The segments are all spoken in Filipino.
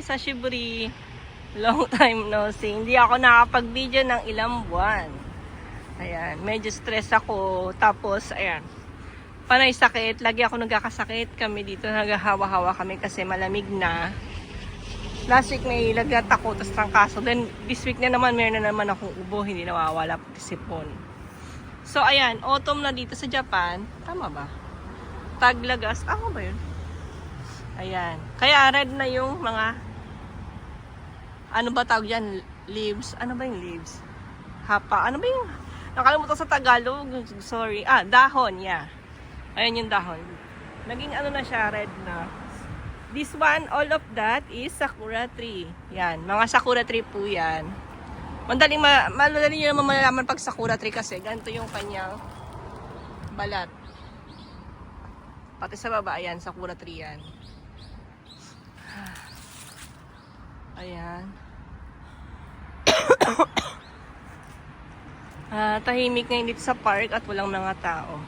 Sashiburi. Long time no see. Hindi ako nakapag-video ng ilang buwan. Ayan, medyo stress ako. Tapos, ayan, panay sakit. Lagi ako nagkakasakit. Kami dito naghahawa-hawa kami kasi malamig na. Last week may lagnat ako, tapos trangkaso. Then, this week na naman, meron na naman akong ubo. Hindi nawawala, pati sipon. So, ayan, autumn na dito sa Japan. Tama ba? Taglagas. Tama ba yun? Ayan. Kaya red na yung mga, ano ba tawag yan? Leaves. Ano ba yung leaves? Hapa. Ano ba yung, nakalimutan sa Tagalog. Sorry. Dahon. Yeah. Ayan yung dahon. Naging ano na siya, red na. This one, all of that is sakura tree. Yan. Mga sakura tree po yan. Madali nyo naman malalaman pag sakura tree kasi ganito yung kanyang balat. Pati sa baba, ayan, sakura tree yan. Ayan. Tahimik ngayon dito sa park at walang mga tao.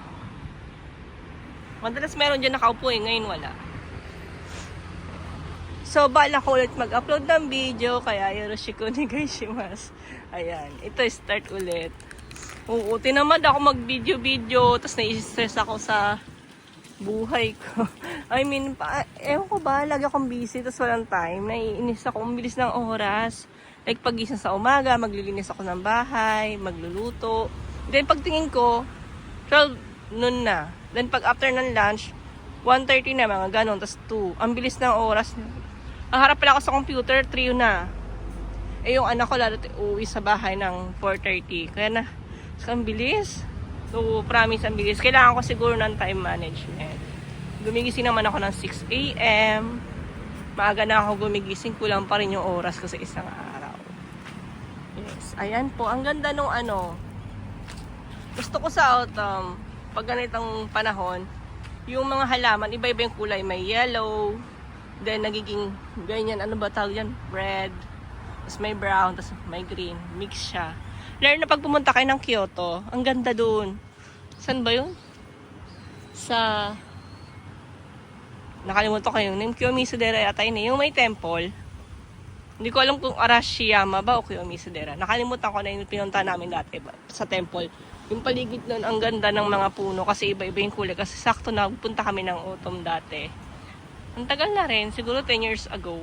Madalas meron dyan nakaupo ngayon wala. So, bala ko ulit mag-upload ng video, kaya yoroshiku onegaishimasu. Ayan, ito start ulit. Oo, tinamad ako mag-video-video, tapos nai-stress ako sa buhay ko. I mean, ewan ko ba, lagi akong busy, tapos walang time. Naiinis ako, ang bilis ng oras. Like, pag-gising sa umaga, maglilinis ako ng bahay, magluluto. Then, pagtingin ko, 12 noon na. Then, pag after ng lunch, 1:30 na, mga ganon, tapos 2. Ang bilis ng oras. Ang harap pala ako sa computer, 3 na. Eh, yung anak ko, lalo uuwi sa bahay ng 4:30. Kaya na, ang bilis. So, promise, ang bilis. Kailangan ko siguro ng time management. Gumigising naman ako ng 6 AM. Maaga na ako gumigising. Kulang pa rin yung oras ko sa isang araw. Yes. Ayan po. Ang ganda nung ano. Gusto ko sa autumn, pag ganitong panahon, yung mga halaman, iba-iba yung kulay. May yellow, then nagiging ganyan. Ano ba tawag yan? Red. Tapos may brown, tapos may green. Mix siya. Lalo na pag pumunta kayo ng Kyoto, ang ganda dun. Saan ba yun? Sa, nakalimutan ko yung name, Kiyomizu-dera yata yun. Yung may temple. Hindi ko alam kung Arashiyama ba o Kiyomizu-dera. Nakalimutan ko na yung pinunta namin dati sa temple. Yung paligid nun, ang ganda ng mga puno kasi iba-iba yung kulay. Kasi sakto na, punta kami ng autumn dati. Ang tagal na rin, siguro 10 years ago.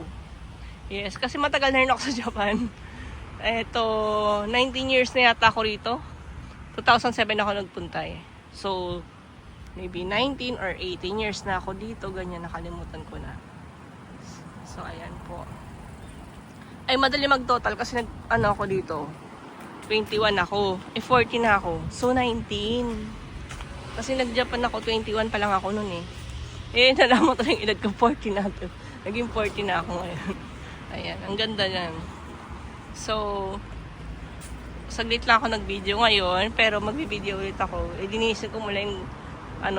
Yes, kasi matagal na rin ako sa Japan. Eto, 19 years na yata ako rito. 2007 ako nagpunta eh. So, maybe 19 or 18 years na ako dito. Ganyan, nakalimutan ko na. So, ayan po. Ay, madali mag-total kasi ano ako dito. 21 ako. 40 na ako. So, 19. Kasi nag-Japan ako, 21 pa lang ako nun eh. Nalaman ko na yung edad ko, 40 na ito. Naging 40 na ako ngayon. Ayan, ang ganda yan. So, saglit lang ako nag-video ngayon, pero mag-video ulit ako. Dinisin ko mula yung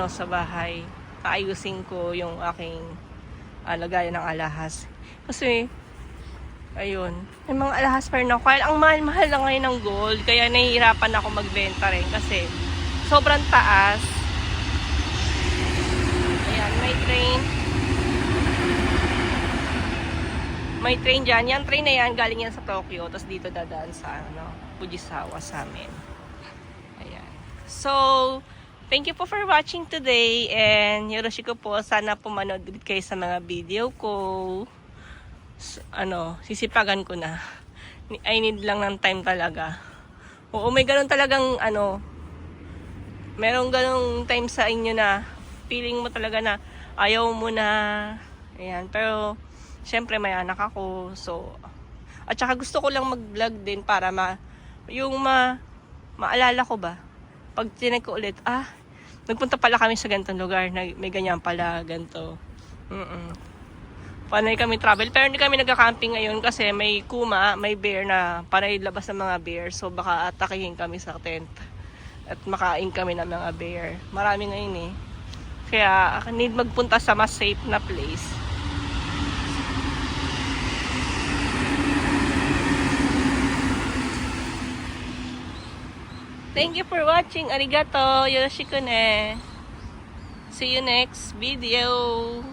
sa bahay. Kaayusin ko yung aking lagayan ng alahas. Kasi, ayun, may mga alahas pa rin ako. Kaya ang mahal-mahal lang ngayon ng gold, kaya nahihirapan ako magbenta rin kasi sobrang taas. Ayan, may train. May train dyan. Yan train na yan, galing yan sa Tokyo. Tapos dito dadaan sa Fujisawa sa amin. Ayan. So, thank you po for watching today. And yoroshiku po. Sana po manood ulit kayo sa mga video ko. Sisipagan ko na. I need lang ng time talaga. Oo, may ganun talagang merong ganung time sa inyo na feeling mo talaga na ayaw mo na. Ayan. Pero, syempre may anak ako, so at saka gusto ko lang mag-vlog din para maalala ko ba pag tinay ko ulit, nagpunta pala kami sa ganitong lugar na may ganyan pala, ganito. Panay kami travel, pero hindi kami nagka-camping ngayon kasi may may bear na panay labas ng mga bear, so baka atakihin kami sa tent at makain kami ng mga bear. Marami ngayon eh, kaya need magpunta sa mas safe na place. Thank you for watching. Arigato. Yoroshiku ne. See you next video.